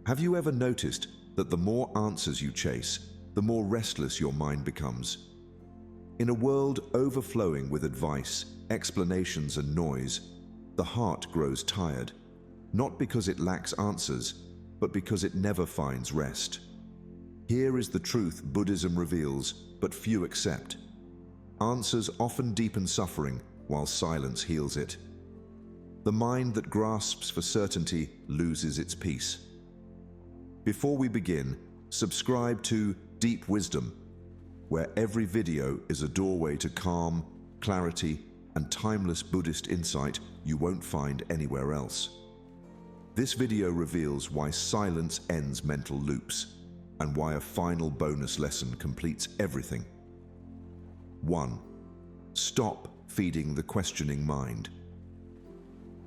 Have you ever noticed that the more answers you chase, the more restless your mind becomes? In a world overflowing with advice, explanations, and noise, the heart grows tired, not because it lacks answers, but because it never finds rest. Here is the truth Buddhism reveals, but few accept. Answers often deepen suffering, while silence heals it. The mind that grasps for certainty loses its peace. Before we begin, subscribe to Deep Wisdom, where every video is a doorway to calm, clarity, and timeless Buddhist insight you won't find anywhere else. This video reveals why silence ends mental loops, and why a final bonus lesson completes everything. 1. Stop feeding the questioning mind.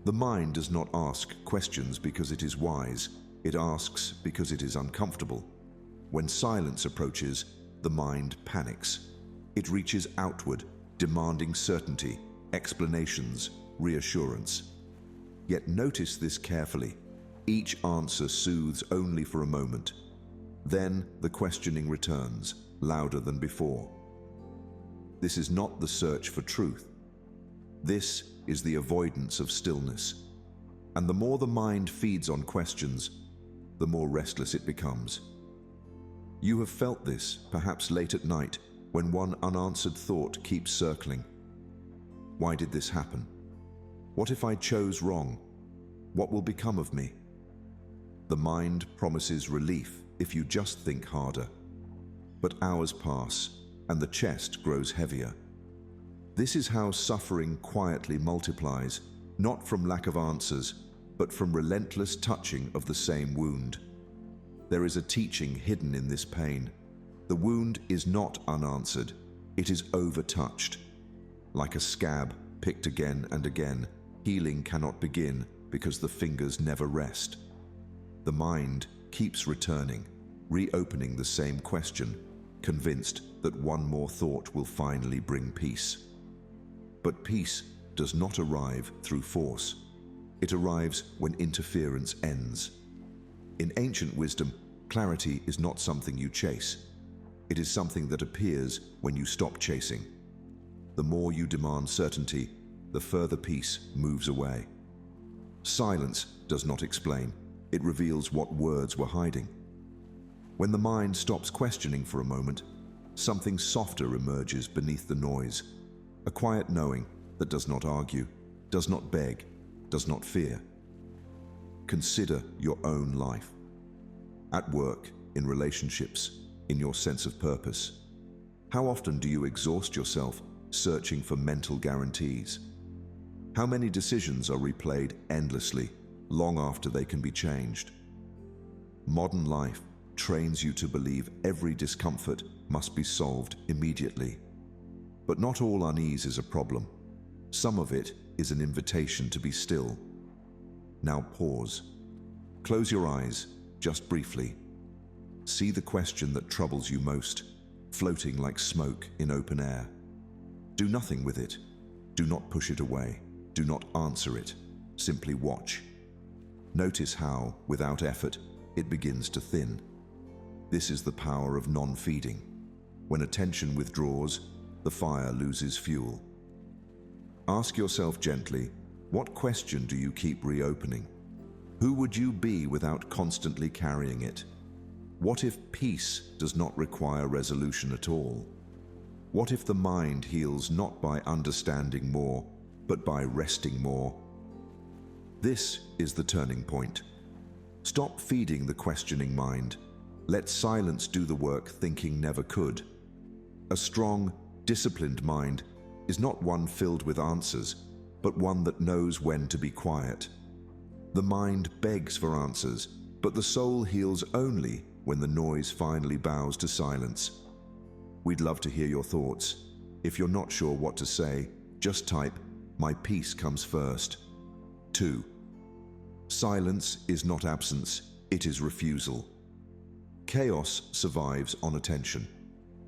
The mind does not ask questions because it is wise. It asks because it is uncomfortable. When silence approaches, the mind panics. It reaches outward, demanding certainty, explanations, reassurance. Yet notice this carefully. Each answer soothes only for a moment. Then the questioning returns, louder than before. This is not the search for truth. This is the avoidance of stillness. And the more the mind feeds on questions, the more restless it becomes. You have felt this, perhaps late at night, when one unanswered thought keeps circling. Why did this happen? What if I chose wrong? What will become of me? The mind promises relief if you just think harder. But hours pass, and the chest grows heavier. This is how suffering quietly multiplies, not from lack of answers, but from relentless touching of the same wound. There is a teaching hidden in this pain. The wound is not unanswered, it is overtouched. Like a scab picked again and again, healing cannot begin because the fingers never rest. The mind keeps returning, reopening the same question, convinced that one more thought will finally bring peace. But peace does not arrive through force. It arrives when interference ends. In ancient wisdom, clarity is not something you chase. It is something that appears when you stop chasing. The more you demand certainty, the further peace moves away. Silence does not explain. It reveals what words were hiding. When the mind stops questioning for a moment, something softer emerges beneath the noise. A quiet knowing that does not argue, does not beg, does not fear. Consider your own life. At work, in relationships, in your sense of purpose. How often do you exhaust yourself searching for mental guarantees? How many decisions are replayed endlessly, long after they can be changed? Modern life trains you to believe every discomfort must be solved immediately. But not all unease is a problem. Some of it is an invitation to be still. Now pause. Close your eyes, just briefly. See the question that troubles you most, floating like smoke in open air. Do nothing with it. Do not push it away. Do not answer it. Simply watch. Notice how, without effort, it begins to thin. This is the power of non-feeding. When attention withdraws, the fire loses fuel. Ask yourself gently, what question do you keep reopening? Who would you be without constantly carrying it? What if peace does not require resolution at all? What if the mind heals not by understanding more, but by resting more? This is the turning point. Stop feeding the questioning mind. Let silence do the work thinking never could. A strong, disciplined mind is not one filled with answers, but one that knows when to be quiet. The mind begs for answers, but the soul heals only when the noise finally bows to silence. We'd love to hear your thoughts. If you're not sure what to say, just type, "My peace comes first." 2. Silence is not absence, it is refusal. Chaos survives on attention.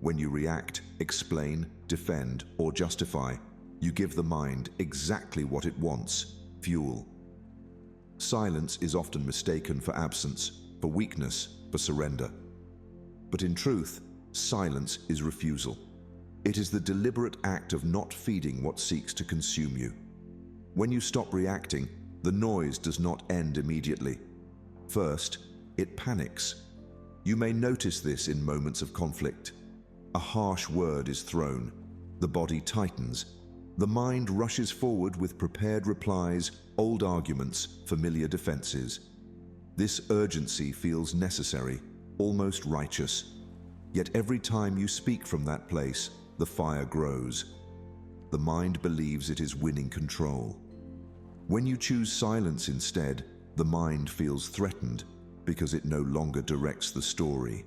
When you react, explain, defend, or justify, you give the mind exactly what it wants, fuel. Silence is often mistaken for absence, for weakness, for surrender. But in truth, silence is refusal. It is the deliberate act of not feeding what seeks to consume you. When you stop reacting, the noise does not end immediately. First, it panics. You may notice this in moments of conflict. A harsh word is thrown. The body tightens. The mind rushes forward with prepared replies, old arguments, familiar defenses. This urgency feels necessary, almost righteous. Yet every time you speak from that place, the fire grows. The mind believes it is winning control. When you choose silence instead, the mind feels threatened because it no longer directs the story.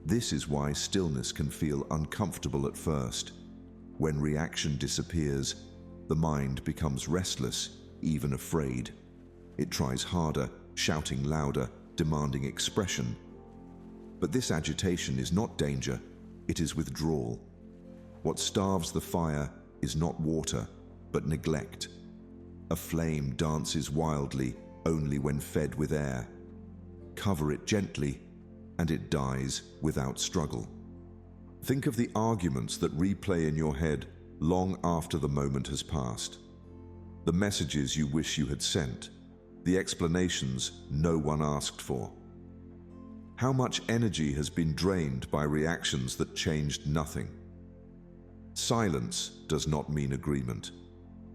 This is why stillness can feel uncomfortable at first. When reaction disappears, the mind becomes restless, even afraid. It tries harder, shouting louder, demanding expression. But this agitation is not danger, it is withdrawal. What starves the fire is not water, but neglect. A flame dances wildly only when fed with air. Cover it gently, and it dies without struggle. Think of the arguments that replay in your head long after the moment has passed. The messages you wish you had sent, the explanations no one asked for. How much energy has been drained by reactions that changed nothing? Silence does not mean agreement.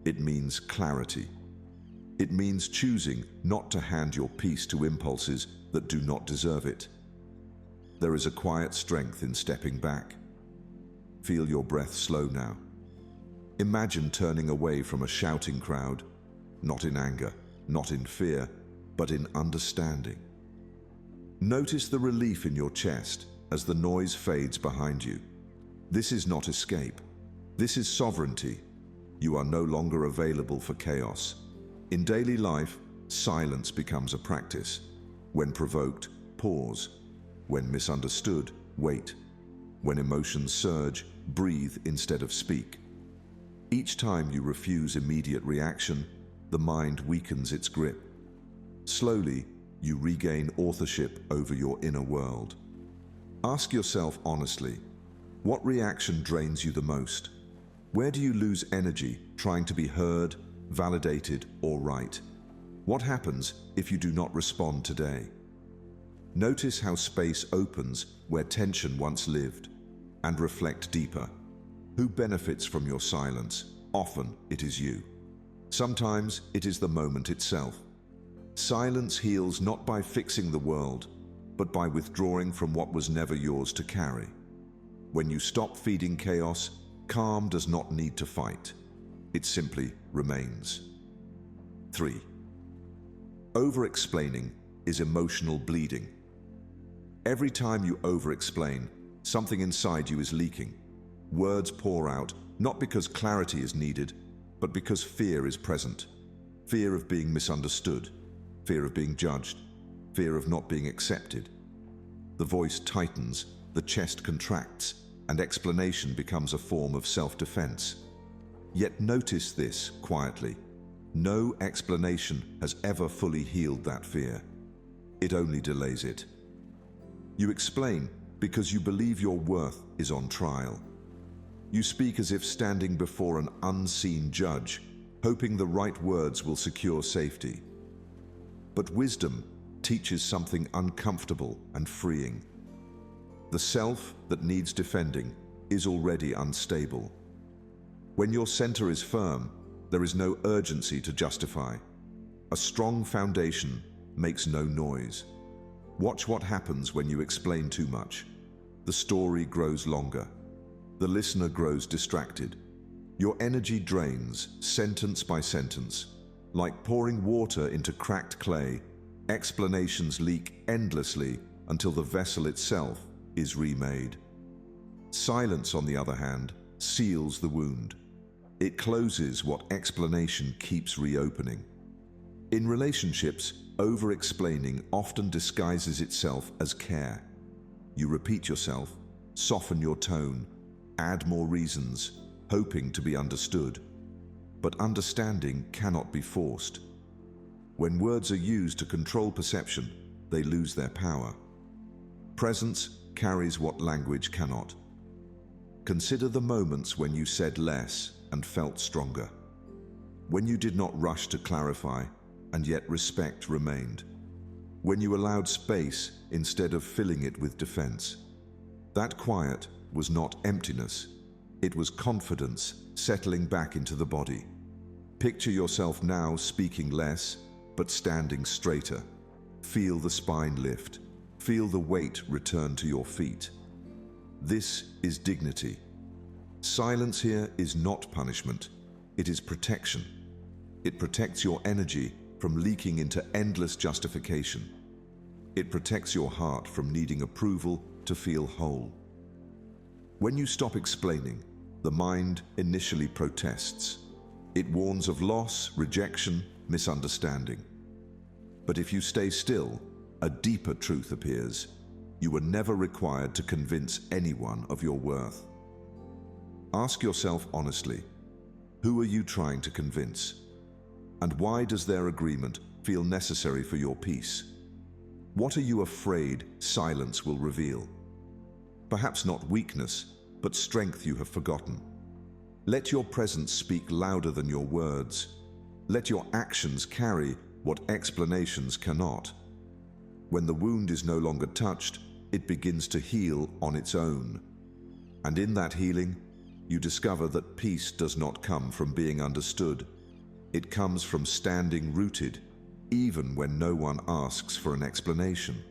It means clarity. It means choosing not to hand your peace to impulses that do not deserve it. There is a quiet strength in stepping back. Feel your breath slow now. Imagine turning away from a shouting crowd, not in anger, not in fear, but in understanding. Notice the relief in your chest as the noise fades behind you. This is not escape. This is sovereignty. You are no longer available for chaos. In daily life, silence becomes a practice. When provoked, pause. When misunderstood, wait. When emotions surge, breathe instead of speak. Each time you refuse immediate reaction, the mind weakens its grip. Slowly, you regain authorship over your inner world. Ask yourself honestly, what reaction drains you the most? Where do you lose energy trying to be heard, validated, or right? What happens if you do not respond today? Notice how space opens where tension once lived, and reflect deeper. Who benefits from your silence? Often it is you. Sometimes it is the moment itself. Silence heals not by fixing the world, but by withdrawing from what was never yours to carry. When you stop feeding chaos, calm does not need to fight. It simply remains. 3. Over-explaining is emotional bleeding. Every time you over-explain, something inside you is leaking. Words pour out, not because clarity is needed, but because fear is present. Fear of being misunderstood, fear of being judged, fear of not being accepted. The voice tightens, the chest contracts, and explanation becomes a form of self-defense. Yet notice this quietly. No explanation has ever fully healed that fear. It only delays it. You explain because you believe your worth is on trial. You speak as if standing before an unseen judge, hoping the right words will secure safety. But wisdom teaches something uncomfortable and freeing. The self that needs defending is already unstable. When your center is firm, there is no urgency to justify. A strong foundation makes no noise. Watch what happens when you explain too much. The story grows longer. The listener grows distracted. Your energy drains, sentence by sentence. Like pouring water into cracked clay, explanations leak endlessly until the vessel itself is remade. Silence, on the other hand, seals the wound. It closes what explanation keeps reopening. In relationships, over-explaining often disguises itself as care. You repeat yourself, soften your tone, add more reasons, hoping to be understood. But understanding cannot be forced. When words are used to control perception, they lose their power. Presence carries what language cannot. Consider the moments when you said less and felt stronger. When you did not rush to clarify, and yet respect remained. When you allowed space instead of filling it with defense. That quiet was not emptiness. It was confidence settling back into the body. Picture yourself now speaking less, but standing straighter. Feel the spine lift. Feel the weight return to your feet. This is dignity. Silence here is not punishment. It is protection. It protects your energy from leaking into endless justification. It protects your heart from needing approval to feel whole. When you stop explaining, the mind initially protests. It warns of loss, rejection, misunderstanding. But if you stay still, a deeper truth appears. You were never required to convince anyone of your worth. Ask yourself honestly, who are you trying to convince? And why does their agreement feel necessary for your peace? What are you afraid silence will reveal? Perhaps not weakness, but strength you have forgotten. Let your presence speak louder than your words. Let your actions carry what explanations cannot. When the wound is no longer touched, it begins to heal on its own. And in that healing, you discover that peace does not come from being understood. It comes from standing rooted, even when no one asks for an explanation.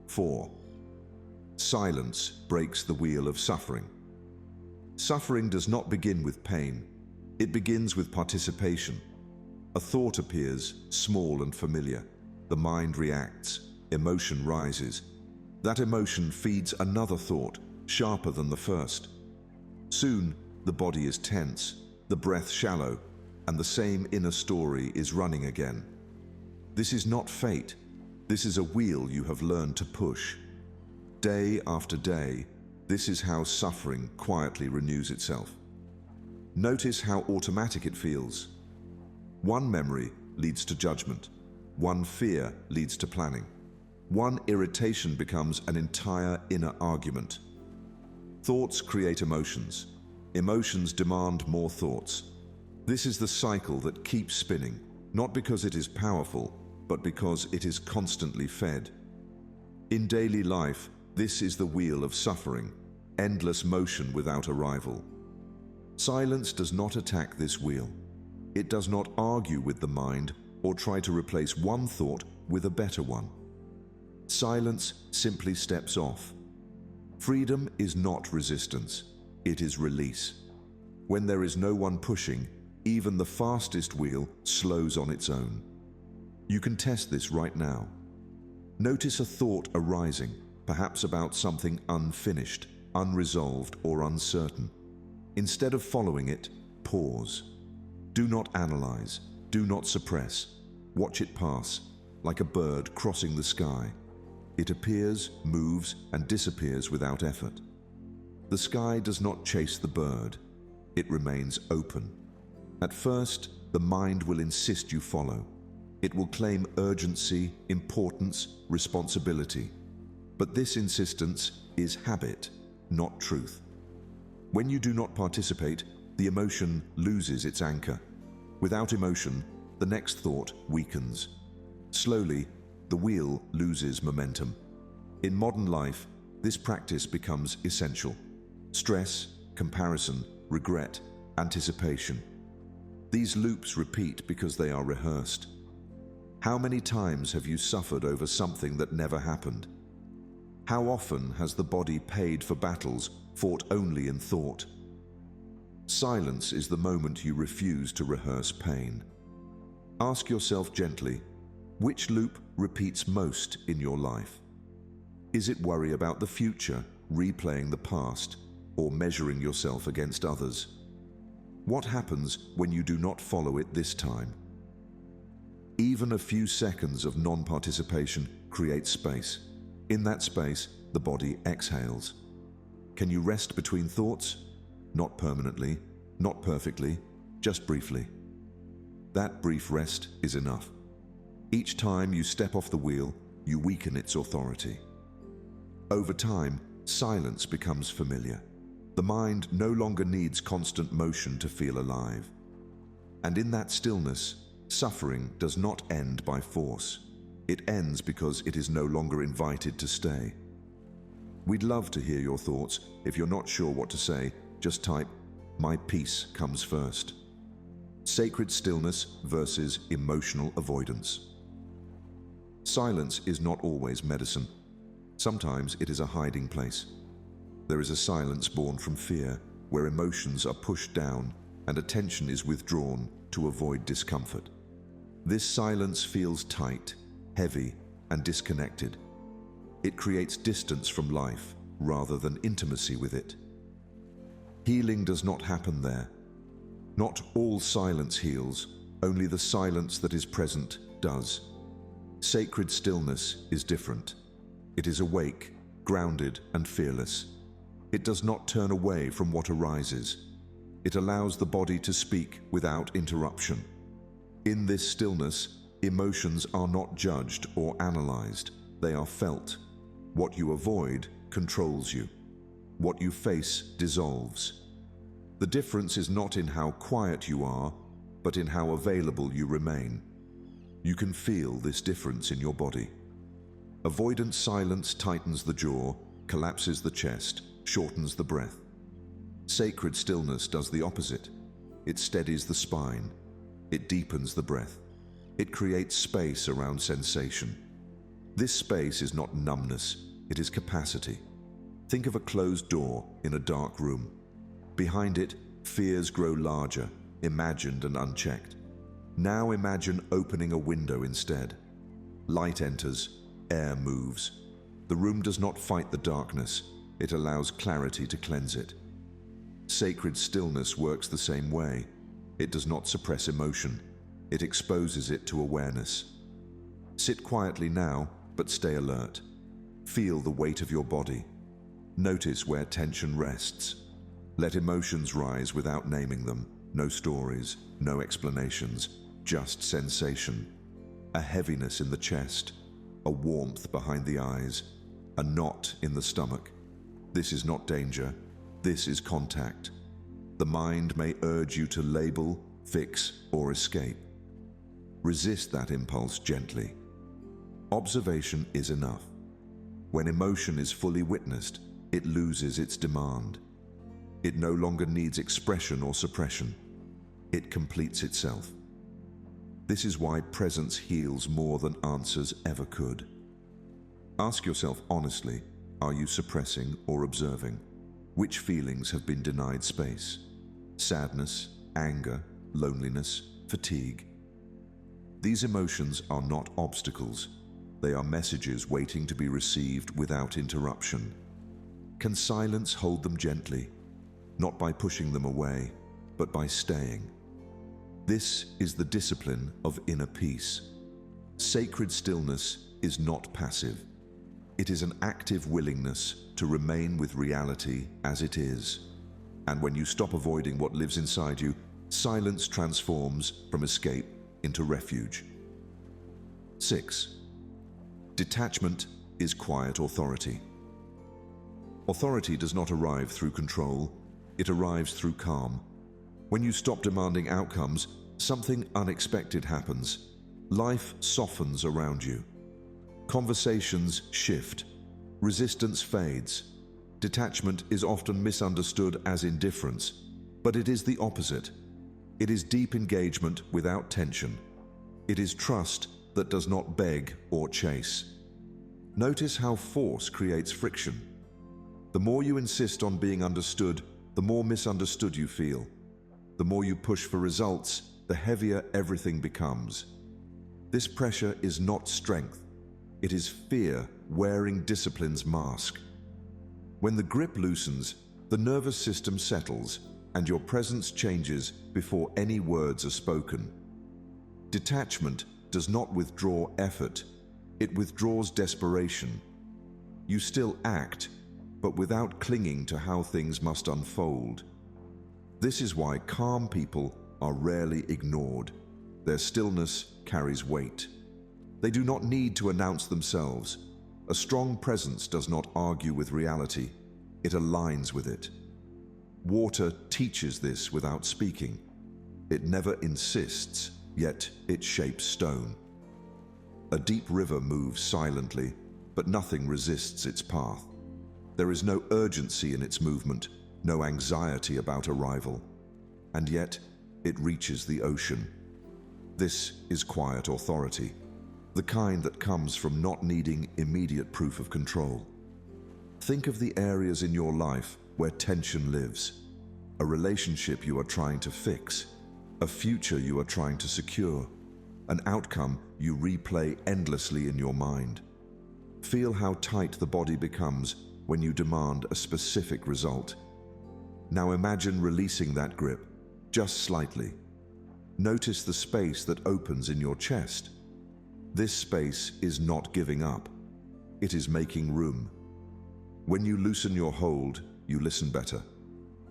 4. Silence breaks the wheel of suffering. Suffering does not begin with pain. It begins with participation. A thought appears, small and familiar. The mind reacts. Emotion rises. That emotion feeds another thought, sharper than the first. Soon, the body is tense, the breath shallow, and the same inner story is running again. This is not fate. This is a wheel you have learned to push. Day after day, this is how suffering quietly renews itself. Notice how automatic it feels. One memory leads to judgment. One fear leads to planning. One irritation becomes an entire inner argument. Thoughts create emotions. Emotions demand more thoughts. This is the cycle that keeps spinning, not because it is powerful, but because it is constantly fed. In daily life, this is the wheel of suffering, endless motion without a rival. Silence does not attack this wheel. It does not argue with the mind or try to replace one thought with a better one. Silence simply steps off. Freedom is not resistance, it is release. When there is no one pushing, even the fastest wheel slows on its own. You can test this right now. Notice a thought arising, perhaps about something unfinished, unresolved, or uncertain. Instead of following it, pause. Do not analyze, do not suppress. Watch it pass, like a bird crossing the sky. It appears, moves, and disappears without effort. The sky does not chase the bird. It remains open. At first, the mind will insist you follow. It will claim urgency, importance, responsibility. But this insistence is habit, not truth. When you do not participate, the emotion loses its anchor. Without emotion, the next thought weakens. Slowly, the wheel loses momentum. In modern life, this practice becomes essential. Stress, comparison, regret, anticipation. These loops repeat because they are rehearsed. How many times have you suffered over something that never happened? How often has the body paid for battles fought only in thought? Silence is the moment you refuse to rehearse pain. Ask yourself gently, which loop repeats most in your life? Is it worry about the future, replaying the past, or measuring yourself against others? What happens when you do not follow it this time? Even a few seconds of non-participation creates space. In that space, the body exhales. Can you rest between thoughts? Not permanently, not perfectly, just briefly. That brief rest is enough. Each time you step off the wheel, you weaken its authority. Over time, silence becomes familiar. The mind no longer needs constant motion to feel alive. And in that stillness, suffering does not end by force. It ends because it is no longer invited to stay. We'd love to hear your thoughts. If you're not sure what to say, just type, "My peace comes first." Sacred stillness versus emotional avoidance. Silence is not always medicine. Sometimes it is a hiding place. There is a silence born from fear, where emotions are pushed down and attention is withdrawn to avoid discomfort. This silence feels tight, heavy, and disconnected. It creates distance from life rather than intimacy with it. Healing does not happen there. Not all silence heals, only the silence that is present does. Sacred stillness is different. It is awake, grounded, and fearless. It does not turn away from what arises. It allows the body to speak without interruption. In this stillness, emotions are not judged or analyzed. They are felt. What you avoid controls you. What you face dissolves. The difference is not in how quiet you are, but in how available you remain. You can feel this difference in your body. Avoidant silence tightens the jaw, collapses the chest, shortens the breath. Sacred stillness does the opposite. It steadies the spine. It deepens the breath. It creates space around sensation. This space is not numbness, it is capacity. Think of a closed door in a dark room. Behind it, fears grow larger, imagined and unchecked. Now imagine opening a window instead. Light enters, air moves. The room does not fight the darkness, it allows clarity to cleanse it. Sacred stillness works the same way. It does not suppress emotion, it exposes it to awareness. Sit quietly now, but stay alert. Feel the weight of your body. Notice where tension rests. Let emotions rise without naming them. No stories, no explanations, just sensation. A heaviness in the chest, a warmth behind the eyes, a knot in the stomach. This is not danger, this is contact. The mind may urge you to label, fix, or escape. Resist that impulse gently. Observation is enough. When emotion is fully witnessed, it loses its demand. It no longer needs expression or suppression. It completes itself. This is why presence heals more than answers ever could. Ask yourself honestly, are you suppressing or observing? Which feelings have been denied space? Sadness, anger, loneliness, fatigue. These emotions are not obstacles. They are messages waiting to be received without interruption. Can silence hold them gently? Not by pushing them away, but by staying. This is the discipline of inner peace. Sacred stillness is not passive. It is an active willingness to remain with reality as it is. And when you stop avoiding what lives inside you, silence transforms from escape into refuge. 6. Detachment is quiet authority. Authority does not arrive through control, it arrives through calm. When you stop demanding outcomes, something unexpected happens. Life softens around you. Conversations shift. Resistance fades. Detachment is often misunderstood as indifference, but it is the opposite. It is deep engagement without tension. It is trust that does not beg or chase. Notice how force creates friction. The more you insist on being understood, the more misunderstood you feel. The more you push for results, the heavier everything becomes. This pressure is not strength. It is fear wearing discipline's mask. When the grip loosens, the nervous system settles, and your presence changes before any words are spoken. Detachment does not withdraw effort, it withdraws desperation. You still act, but without clinging to how things must unfold. This is why calm people are rarely ignored. Their stillness carries weight. They do not need to announce themselves. A strong presence does not argue with reality, it aligns with it. Water teaches this without speaking. It never insists, yet it shapes stone. A deep river moves silently, but nothing resists its path. There is no urgency in its movement, no anxiety about arrival. And yet, it reaches the ocean. This is quiet authority, the kind that comes from not needing immediate proof of control. Think of the areas in your life where tension lives, a relationship you are trying to fix, a future you are trying to secure, an outcome you replay endlessly in your mind. Feel how tight the body becomes when you demand a specific result. Now imagine releasing that grip, just slightly. Notice the space that opens in your chest. This space is not giving up. It is making room. When you loosen your hold, you listen better.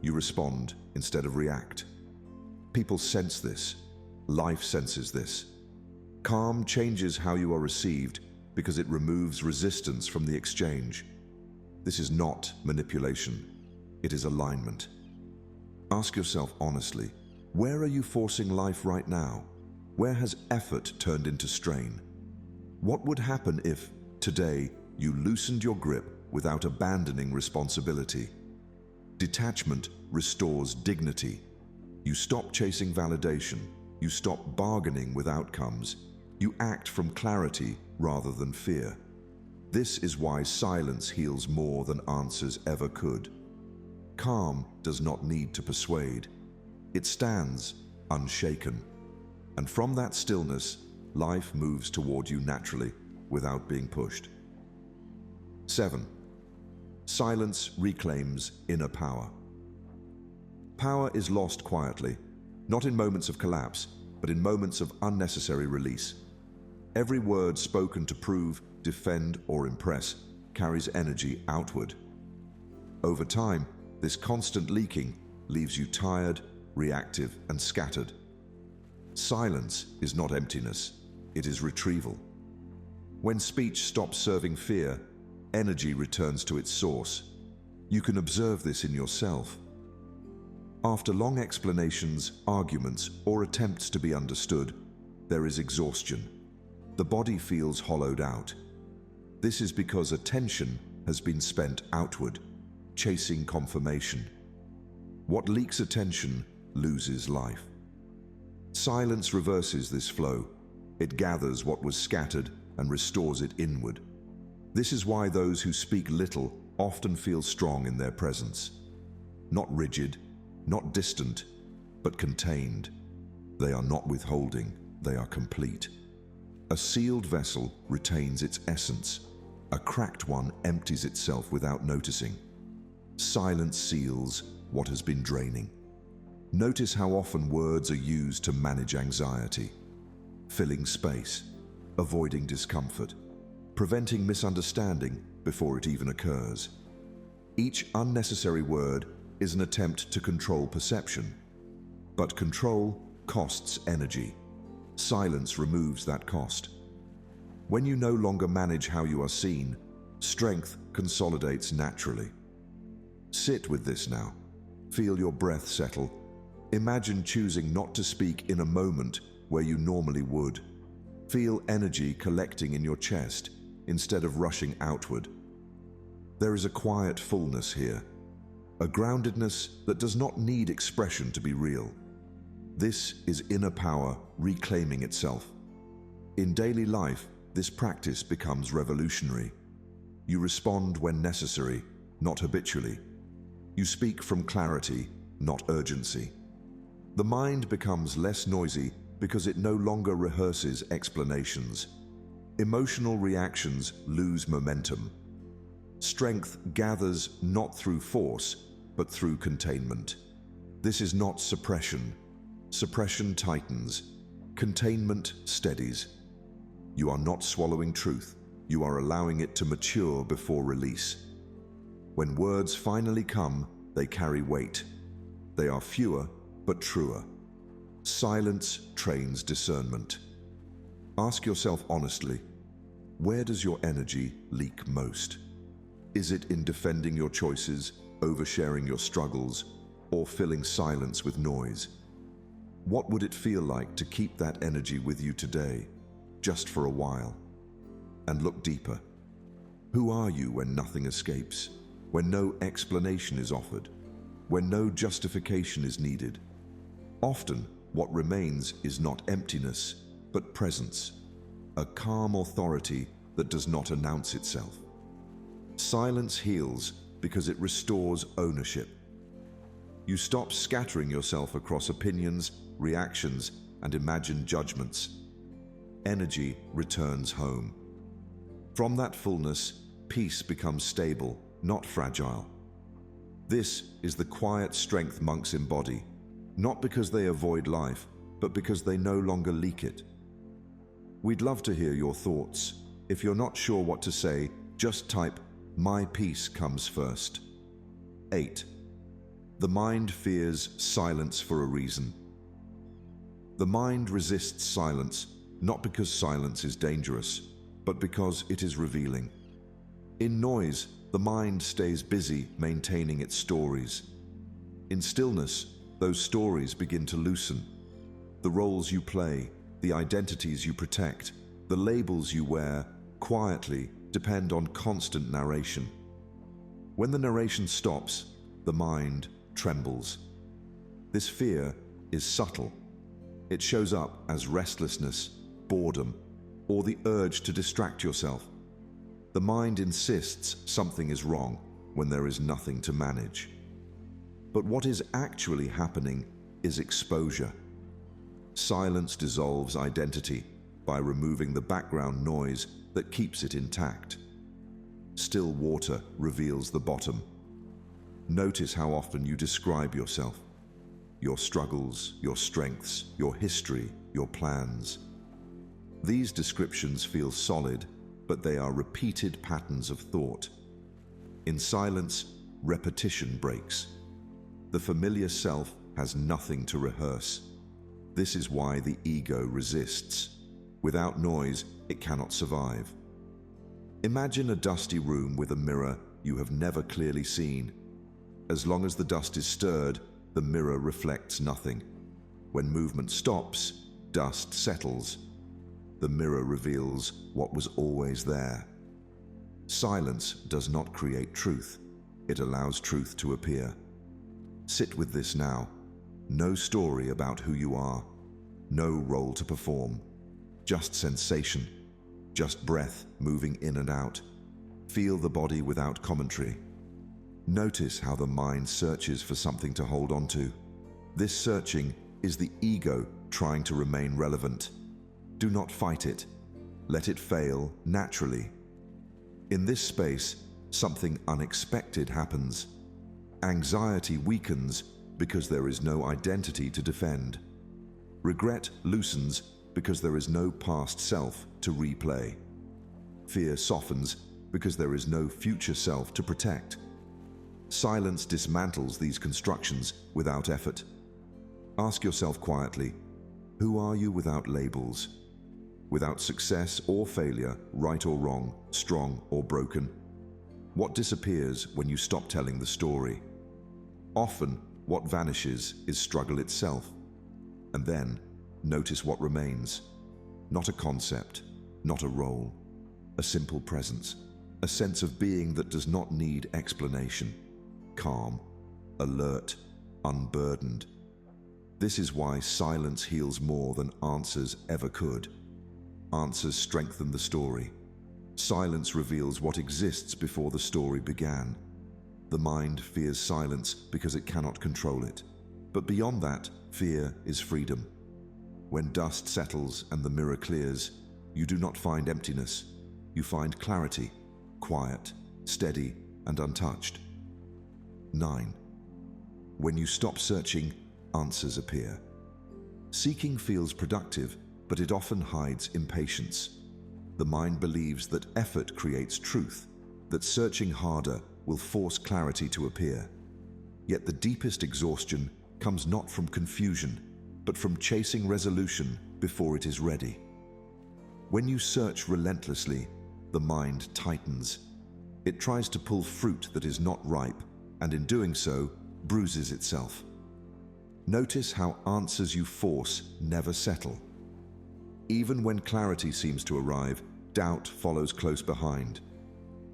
You respond instead of react. People sense this. Life senses this. Calm changes how you are received because it removes resistance from the exchange. This is not manipulation. It is alignment. Ask yourself honestly, where are you forcing life right now? Where has effort turned into strain? What would happen if, today, you loosened your grip without abandoning responsibility? Detachment restores dignity. You stop chasing validation. You stop bargaining with outcomes. You act from clarity rather than fear. This is why silence heals more than answers ever could. Calm does not need to persuade. It stands unshaken. And from that stillness, life moves toward you naturally without being pushed. 7. Silence reclaims inner power. Power is lost quietly, not in moments of collapse, but in moments of unnecessary release. Every word spoken to prove, defend, or impress carries energy outward. Over time, this constant leaking leaves you tired, reactive, and scattered. Silence is not emptiness, it is retrieval. When speech stops serving fear, energy returns to its source. You can observe this in yourself. After long explanations, arguments, or attempts to be understood, there is exhaustion. The body feels hollowed out. This is because attention has been spent outward, chasing confirmation. What leaks attention loses life. Silence reverses this flow. It gathers what was scattered and restores it inward. This is why those who speak little often feel strong in their presence. Not rigid, not distant, but contained. They are not withholding, they are complete. A sealed vessel retains its essence. A cracked one empties itself without noticing. Silence seals what has been draining. Notice how often words are used to manage anxiety, filling space, avoiding discomfort, preventing misunderstanding before it even occurs. Each unnecessary word is an attempt to control perception, but control costs energy. Silence removes that cost. When you no longer manage how you are seen, strength consolidates naturally. Sit with this now. Feel your breath settle. Imagine choosing not to speak in a moment where you normally would. Feel energy collecting in your chest instead of rushing outward. There is a quiet fullness here, a groundedness that does not need expression to be real. This is inner power reclaiming itself. In daily life, this practice becomes revolutionary. You respond when necessary, not habitually. You speak from clarity, not urgency. The mind becomes less noisy because it no longer rehearses explanations. Emotional reactions lose momentum. Strength gathers not through force, but through containment. This is not suppression. Suppression tightens. Containment steadies. You are not swallowing truth. You are allowing it to mature before release. When words finally come, they carry weight. They are fewer, but truer. Silence trains discernment. Ask yourself honestly, where does your energy leak most? Is it in defending your choices, oversharing your struggles, or filling silence with noise? What would it feel like to keep that energy with you today, just for a while? And look deeper. Who are you when nothing escapes, when no explanation is offered, when no justification is needed? Often, what remains is not emptiness, but presence, a calm authority that does not announce itself. Silence heals because it restores ownership. You stop scattering yourself across opinions, reactions, and imagined judgments. Energy returns home. From that fullness, peace becomes stable, not fragile. This is the quiet strength monks embody, not because they avoid life, but because they no longer leak it. We'd love to hear your thoughts. If you're not sure what to say, just type, "My peace comes first." 8. The mind fears silence for a reason. The mind resists silence, not because silence is dangerous, but because it is revealing. In noise, the mind stays busy maintaining its stories. In stillness, those stories begin to loosen. The roles you play, the identities you protect, the labels you wear, quietly depend on constant narration. When the narration stops, the mind trembles. This fear is subtle. It shows up as restlessness, boredom, or the urge to distract yourself. The mind insists something is wrong when there is nothing to manage. But what is actually happening is exposure. Silence dissolves identity by removing the background noise that keeps it intact. Still water reveals the bottom. Notice how often you describe yourself, your struggles, your strengths, your history, your plans. These descriptions feel solid, but they are repeated patterns of thought. In silence, repetition breaks. The familiar self has nothing to rehearse. This is why the ego resists. Without noise, it cannot survive. Imagine a dusty room with a mirror you have never clearly seen. As long as the dust is stirred, the mirror reflects nothing. When movement stops, dust settles. The mirror reveals what was always there. Silence does not create truth. It allows truth to appear. Sit with this now. No story about who you are. No role to perform. Just sensation. Just breath moving in and out. Feel the body without commentary. Notice how the mind searches for something to hold on to. This searching is the ego trying to remain relevant. Do not fight it. Let it fail naturally. In this space, something unexpected happens. Anxiety weakens because there is no identity to defend. Regret loosens because there is no past self to replay. Fear softens because there is no future self to protect. Silence dismantles these constructions without effort. Ask yourself quietly, who are you without labels? Without success or failure, right or wrong, strong or broken? What disappears when you stop telling the story? Often, what vanishes is struggle itself. And then, notice what remains. Not a concept, not a role. A simple presence. A sense of being that does not need explanation. Calm, alert, unburdened. This is why silence heals more than answers ever could. Answers strengthen the story. Silence reveals what exists before the story began. The mind fears silence because it cannot control it. But beyond that, fear is freedom. When dust settles and the mirror clears, you do not find emptiness. You find clarity, quiet, steady, and untouched. 9. When you stop searching, answers appear. Seeking feels productive, but it often hides impatience. The mind believes that effort creates truth, that searching harder will force clarity to appear. Yet the deepest exhaustion comes not from confusion, but from chasing resolution before it is ready. When you search relentlessly, the mind tightens. It tries to pull fruit that is not ripe, and in doing so, bruises itself. Notice how answers you force never settle. Even when clarity seems to arrive, doubt follows close behind.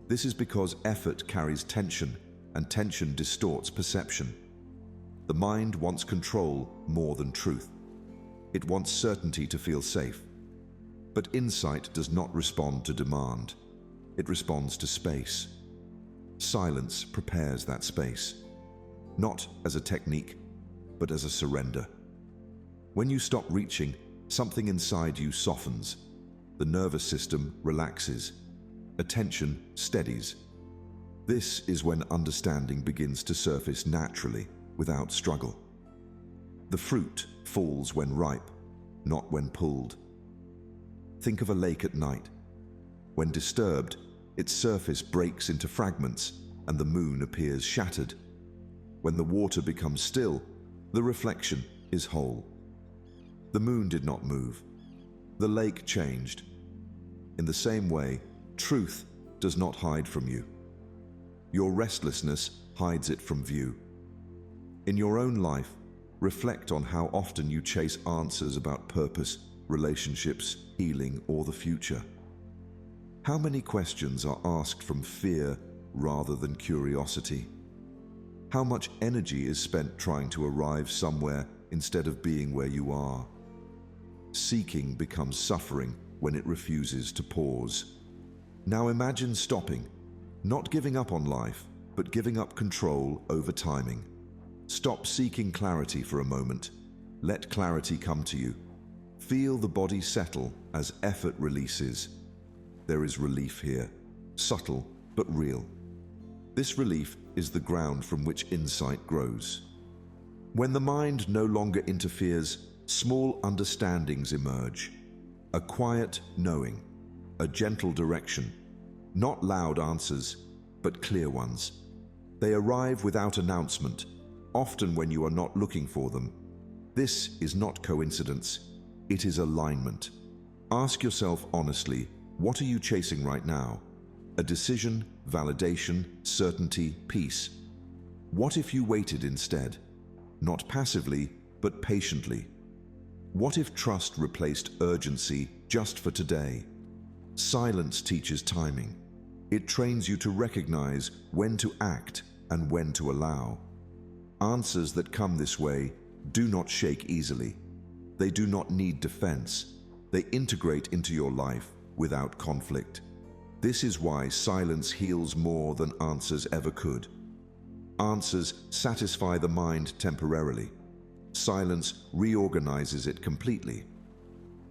This is because effort carries tension, and tension distorts perception. The mind wants control more than truth. It wants certainty to feel safe. But insight does not respond to demand. It responds to space. Silence prepares that space, not as a technique, but as a surrender. When you stop reaching, something inside you softens. The nervous system relaxes. Attention steadies. This is when understanding begins to surface naturally, without struggle. The fruit falls when ripe, not when pulled. Think of a lake at night. When disturbed, its surface breaks into fragments and the moon appears shattered. When the water becomes still, the reflection is whole. The moon did not move. The lake changed. In the same way, truth does not hide from you. Your restlessness hides it from view. In your own life, reflect on how often you chase answers about purpose, relationships, healing, or the future. How many questions are asked from fear rather than curiosity? How much energy is spent trying to arrive somewhere instead of being where you are? Seeking becomes suffering when it refuses to pause. Now imagine stopping, not giving up on life, but giving up control over timing. Stop seeking clarity for a moment. Let clarity come to you. Feel the body settle as effort releases. There is relief here, subtle but real. This relief is the ground from which insight grows. When the mind no longer interferes, small understandings emerge. A quiet knowing, a gentle direction, not loud answers, but clear ones. They arrive without announcement, often when you are not looking for them. This is not coincidence, it is alignment. Ask yourself honestly, what are you chasing right now? A decision, validation, certainty, peace. What if you waited instead? Not passively, but patiently. What if trust replaced urgency just for today? Silence teaches timing. It trains you to recognize when to act and when to allow. Answers that come this way do not shake easily. They do not need defense. They integrate into your life without conflict. This is why silence heals more than answers ever could. Answers satisfy the mind temporarily. Silence reorganizes it completely.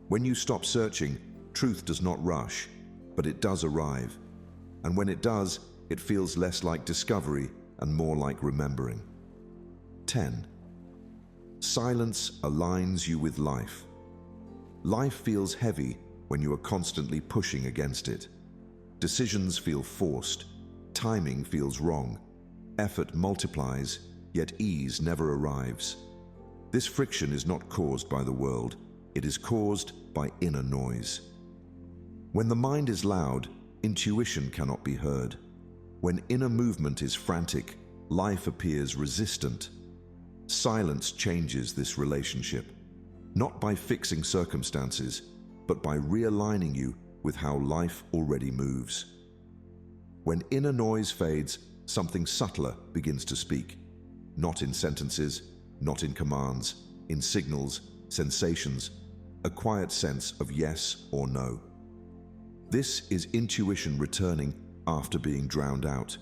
When you stop searching, truth does not rush, but it does arrive. And when it does, it feels less like discovery and more like remembering. 10. Silence aligns you with life. Life feels heavy when you are constantly pushing against it. Decisions feel forced. Timing feels wrong. Effort multiplies, yet ease never arrives. This friction is not caused by the world. It is caused by inner noise. When the mind is loud, intuition cannot be heard. When inner movement is frantic, life appears resistant. Silence changes this relationship, not by fixing circumstances, but by realigning you with how life already moves. When inner noise fades, something subtler begins to speak, not in sentences, not in commands, in signals, sensations, a quiet sense of yes or no. This is intuition returning after being drowned out.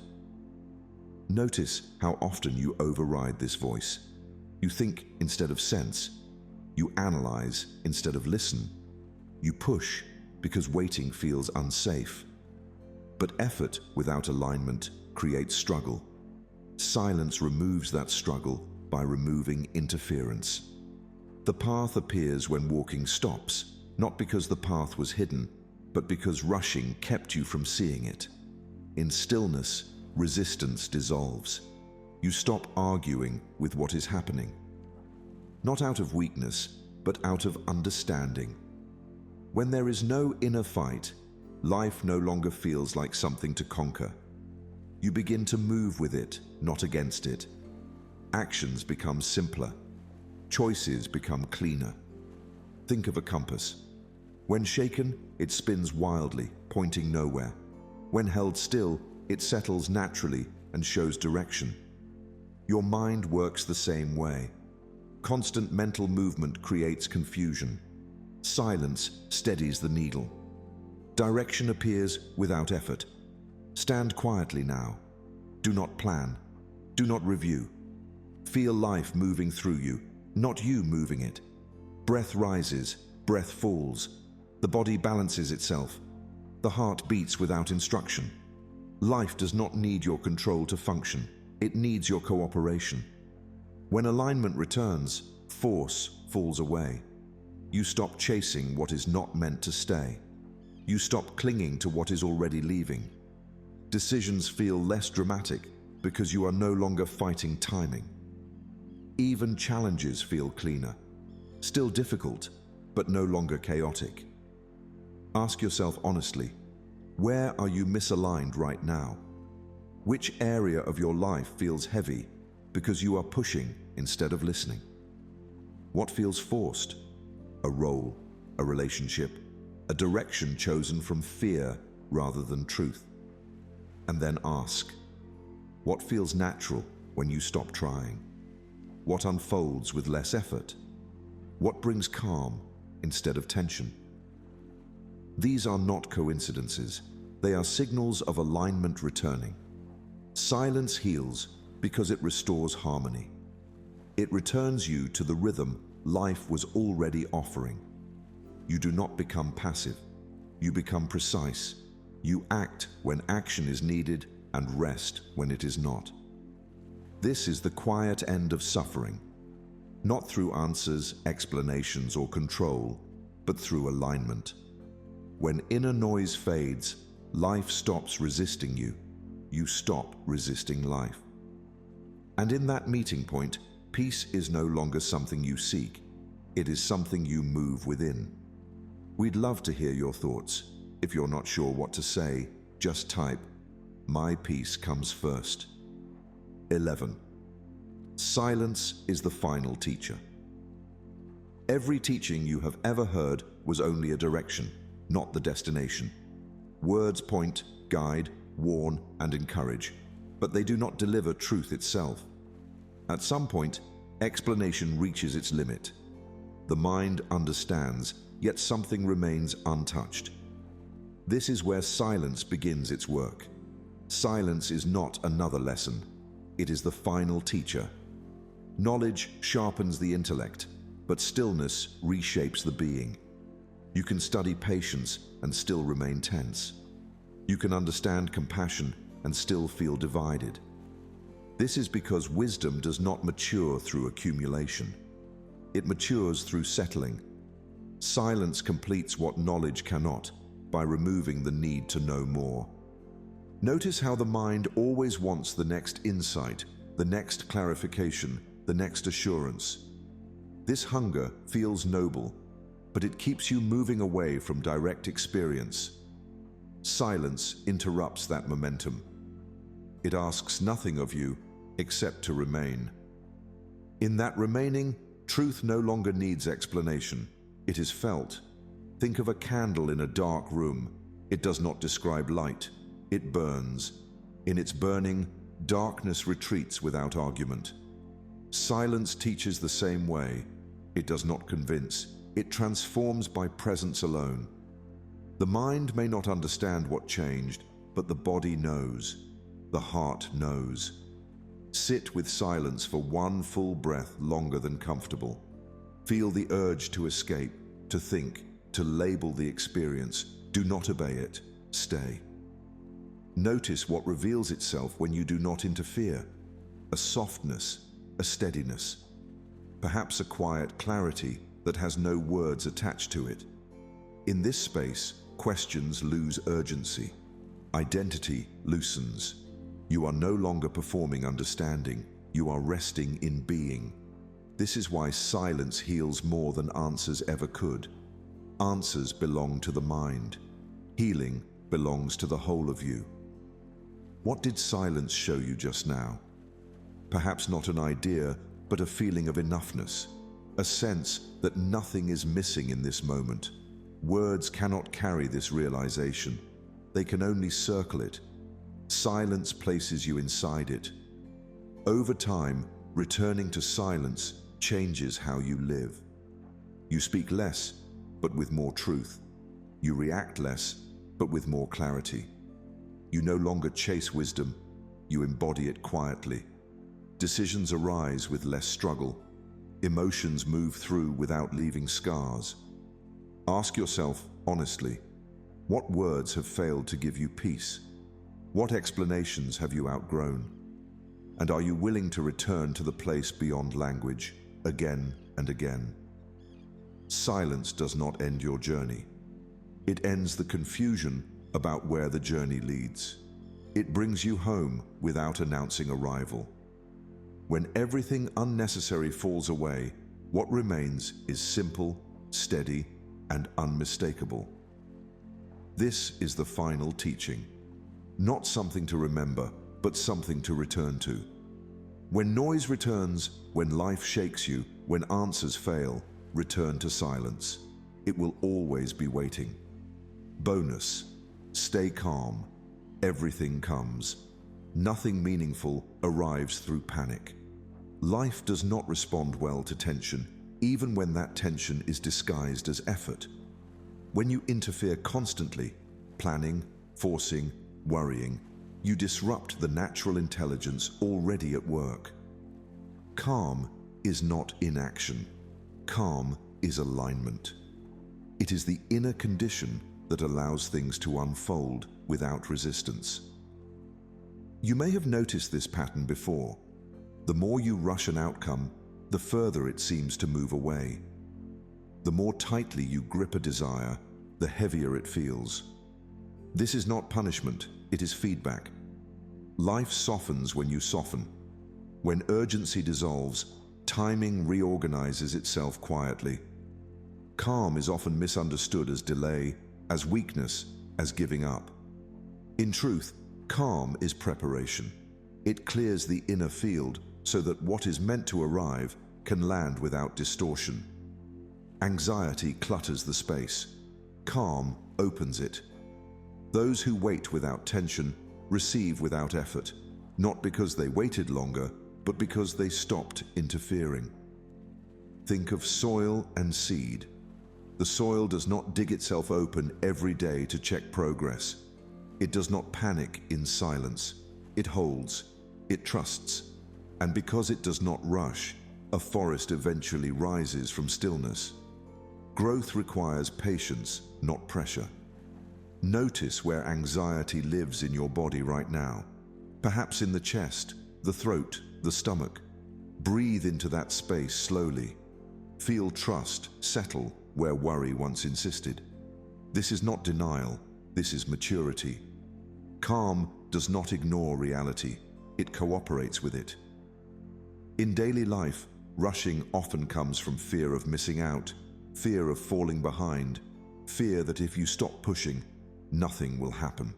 Notice how often you override this voice. You think instead of sense. You analyze instead of listen. You push because waiting feels unsafe. But effort without alignment creates struggle. Silence removes that struggle by removing interference. The path appears when walking stops, not because the path was hidden, but because rushing kept you from seeing it. In stillness, resistance dissolves. You stop arguing with what is happening. Not out of weakness, but out of understanding. When there is no inner fight, life no longer feels like something to conquer. You begin to move with it, not against it. Actions become simpler. Choices become cleaner. Think of a compass. When shaken, it spins wildly, pointing nowhere. When held still, it settles naturally and shows direction. Your mind works the same way. Constant mental movement creates confusion. Silence steadies the needle. Direction appears without effort. Stand quietly now. Do not plan. Do not review. Feel life moving through you, not you moving it. Breath rises, breath falls. The body balances itself. The heart beats without instruction. Life does not need your control to function. It needs your cooperation. When alignment returns, force falls away. You stop chasing what is not meant to stay. You stop clinging to what is already leaving. Decisions feel less dramatic because you are no longer fighting timing. Even challenges feel cleaner. Still difficult, but no longer chaotic. Ask yourself honestly, where are you misaligned right now? Which area of your life feels heavy because you are pushing instead of listening? What feels forced? A role, a relationship, a direction chosen from fear rather than truth. And then ask, what feels natural when you stop trying? What unfolds with less effort? What brings calm instead of tension? These are not coincidences. They are signals of alignment returning. Silence heals because it restores harmony. It returns you to the rhythm life was already offering. You do not become passive. You become precise. You act when action is needed and rest when it is not. This is the quiet end of suffering, not through answers, explanations, or control, but through alignment. When inner noise fades, life stops resisting you. You stop resisting life. And in that meeting point, peace is no longer something you seek. It is something you move within. We'd love to hear your thoughts. If you're not sure what to say, just type, "My peace comes first." 11. Silence is the final teacher. Every teaching you have ever heard was only a direction, not the destination. Words point, guide, warn, and encourage, but they do not deliver truth itself. At some point, explanation reaches its limit. The mind understands, yet something remains untouched. This is where silence begins its work. Silence is not another lesson. It is the final teacher. Knowledge sharpens the intellect, but stillness reshapes the being. You can study patience and still remain tense. You can understand compassion and still feel divided. This is because wisdom does not mature through accumulation. It matures through settling. Silence completes what knowledge cannot by removing the need to know more. Notice how the mind always wants the next insight, the next clarification, the next assurance. This hunger feels noble, but it keeps you moving away from direct experience. Silence interrupts that momentum. It asks nothing of you except to remain. In that remaining, truth no longer needs explanation. It is felt. Think of a candle in a dark room. It does not describe light. It burns. In its burning, darkness retreats without argument. Silence teaches the same way. It does not convince. It transforms by presence alone. The mind may not understand what changed, but the body knows. The heart knows. Sit with silence for one full breath longer than comfortable. Feel the urge to escape, to think, to label the experience. Do not obey it. Stay. Notice what reveals itself when you do not interfere. A softness, a steadiness. Perhaps a quiet clarity that has no words attached to it. In this space, questions lose urgency. Identity loosens. You are no longer performing understanding. You are resting in being. This is why silence heals more than answers ever could. Answers belong to the mind. Healing belongs to the whole of you. What did silence show you just now? Perhaps not an idea, but a feeling of enoughness, a sense that nothing is missing in this moment. Words cannot carry this realization. They can only circle it. Silence places you inside it. Over time, returning to silence changes how you live. You speak less, but with more truth. You react less, but with more clarity. You no longer chase wisdom, you embody it quietly. Decisions arise with less struggle. Emotions move through without leaving scars. Ask yourself honestly, what words have failed to give you peace? What explanations have you outgrown? And are you willing to return to the place beyond language again and again? Silence does not end your journey. It ends the confusion about where the journey leads. It brings you home without announcing arrival. When everything unnecessary falls away, what remains is simple, steady, and unmistakable. This is the final teaching. Not something to remember, but something to return to. When noise returns, when life shakes you, when answers fail, return to silence. It will always be waiting. Bonus: stay calm. Everything comes. Nothing meaningful arrives through panic. Life does not respond well to tension, even when that tension is disguised as effort. When you interfere constantly, planning, forcing, worrying, you disrupt the natural intelligence already at work. Calm is not inaction. Calm is alignment. It is the inner condition that allows things to unfold without resistance. You may have noticed this pattern before. The more you rush an outcome, the further it seems to move away. The more tightly you grip a desire, the heavier it feels. This is not punishment, it is feedback. Life softens when you soften. When urgency dissolves, timing reorganizes itself quietly. Calm is often misunderstood as delay, as weakness, as giving up. In truth, calm is preparation. It clears the inner field so that what is meant to arrive can land without distortion. Anxiety clutters the space. Calm opens it. Those who wait without tension receive without effort, not because they waited longer, but because they stopped interfering. Think of soil and seed. The soil does not dig itself open every day to check progress. It does not panic in silence. It holds. It trusts. And because it does not rush, a forest eventually rises from stillness. Growth requires patience, not pressure. Notice where anxiety lives in your body right now. Perhaps in the chest, the throat, the stomach. Breathe into that space slowly. Feel trust settle where worry once insisted. This is not denial, this is maturity. Calm does not ignore reality, it cooperates with it. In daily life, rushing often comes from fear of missing out, fear of falling behind, fear that if you stop pushing, nothing will happen.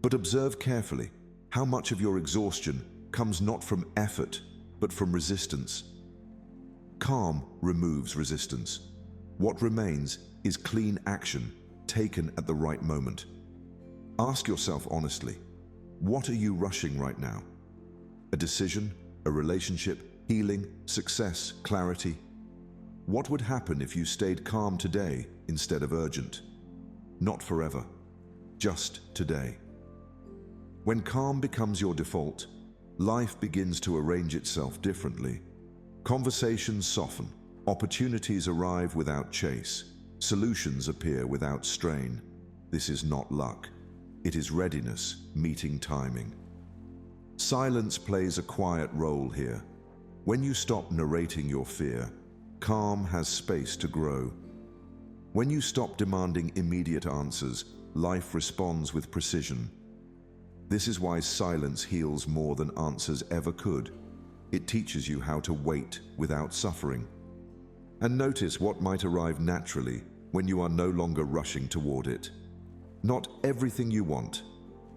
But observe carefully how much of your exhaustion comes not from effort, but from resistance. Calm removes resistance. What remains is clean action taken at the right moment. Ask yourself honestly, what are you rushing right now? A decision, a relationship, healing, success, clarity? What would happen if you stayed calm today instead of urgent? Not forever, just today. When calm becomes your default, life begins to arrange itself differently. Conversations soften, opportunities arrive without chase, solutions appear without strain. This is not luck. It is readiness meeting timing. Silence plays a quiet role here. When you stop narrating your fear, calm has space to grow. When you stop demanding immediate answers, life responds with precision. This is why silence heals more than answers ever could. It teaches you how to wait without suffering. And notice what might arrive naturally when you are no longer rushing toward it. Not everything you want,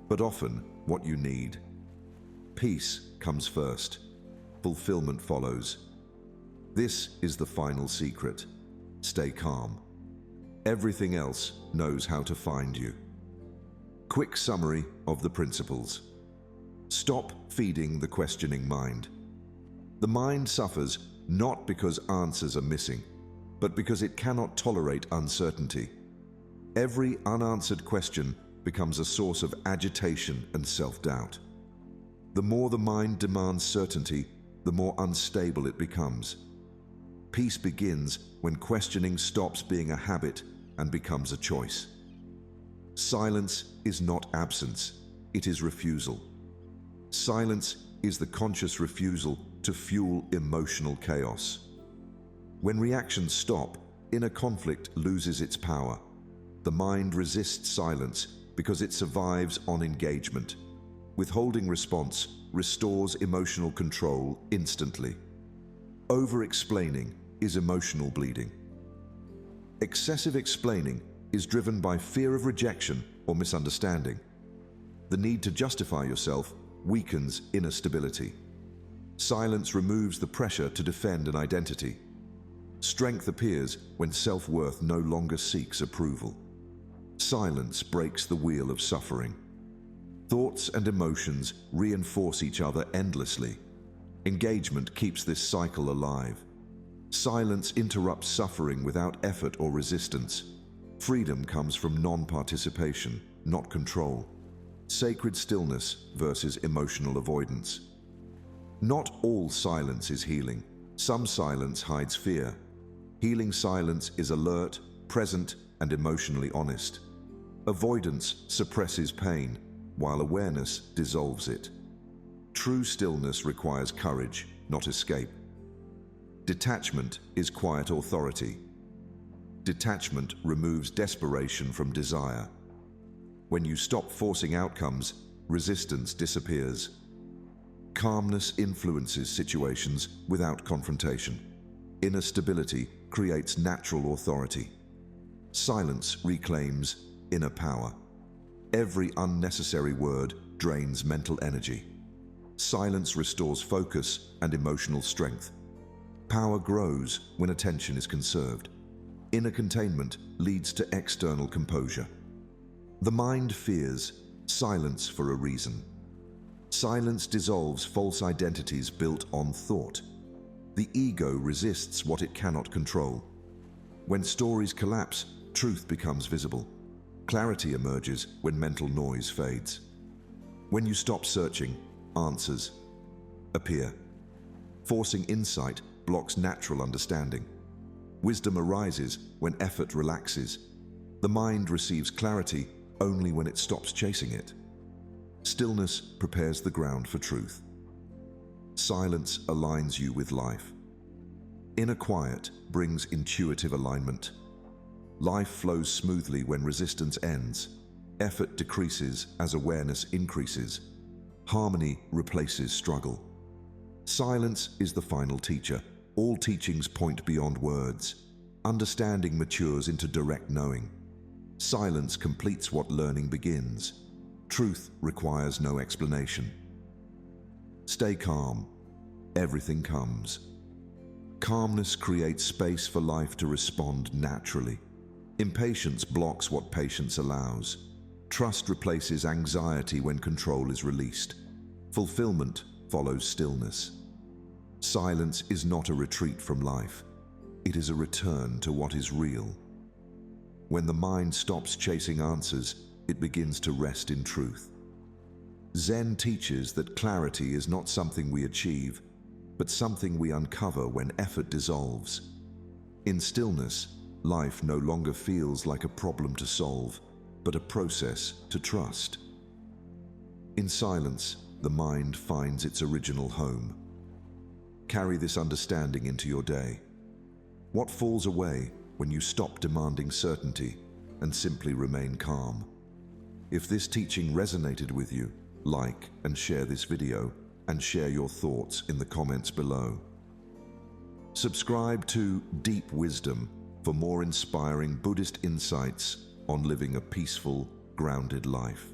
but often what you need. Peace comes first. Fulfillment follows. This is the final secret. Stay calm. Everything else knows how to find you. Quick summary of the principles. Stop feeding the questioning mind. The mind suffers not because answers are missing, but because it cannot tolerate uncertainty. Every unanswered question becomes a source of agitation and self-doubt. The more the mind demands certainty, the more unstable it becomes. Peace begins when questioning stops being a habit and becomes a choice. Silence is not absence, it is refusal. Silence is the conscious refusal to fuel emotional chaos. When reactions stop, inner conflict loses its power. The mind resists silence because it survives on engagement. Withholding response restores emotional control instantly. Over-explaining is emotional bleeding. Excessive explaining is driven by fear of rejection or misunderstanding. The need to justify yourself weakens inner stability. Silence removes the pressure to defend an identity. Strength appears when self-worth no longer seeks approval. Silence breaks the wheel of suffering. Thoughts and emotions reinforce each other endlessly. Engagement keeps this cycle alive. Silence interrupts suffering without effort or resistance. Freedom comes from non-participation, not control. Sacred stillness versus emotional avoidance. Not all silence is healing. Some silence hides fear. Healing silence is alert, present, and emotionally honest. Avoidance suppresses pain, while awareness dissolves it. True stillness requires courage, not escape. Detachment is quiet authority. Detachment removes desperation from desire. When you stop forcing outcomes, resistance disappears. Calmness influences situations without confrontation. Inner stability creates natural authority. Silence reclaims inner power. Every unnecessary word drains mental energy. Silence restores focus and emotional strength. Power grows when attention is conserved. Inner containment leads to external composure. The mind fears silence for a reason. Silence dissolves false identities built on thought. The ego resists what it cannot control. When stories collapse, truth becomes visible. Clarity emerges when mental noise fades. When you stop searching, answers appear. Forcing insight blocks natural understanding. Wisdom arises when effort relaxes. The mind receives clarity only when it stops chasing it. Stillness prepares the ground for truth. Silence aligns you with life. Inner quiet brings intuitive alignment. Life flows smoothly when resistance ends. Effort decreases as awareness increases. Harmony replaces struggle. Silence is the final teacher. All teachings point beyond words. Understanding matures into direct knowing. Silence completes what learning begins. Truth requires no explanation. Stay calm. Everything comes. Calmness creates space for life to respond naturally. Impatience blocks what patience allows. Trust replaces anxiety when control is released. Fulfillment follows stillness. Silence is not a retreat from life. It is a return to what is real. When the mind stops chasing answers, it begins to rest in truth. Zen teaches that clarity is not something we achieve, but something we uncover when effort dissolves. In stillness, life no longer feels like a problem to solve, but a process to trust. In silence, the mind finds its original home. Carry this understanding into your day. What falls away when you stop demanding certainty and simply remain calm? If this teaching resonated with you, like and share this video, and share your thoughts in the comments below. Subscribe to Deep Wisdom for for more inspiring Buddhist insights on living a peaceful, grounded life.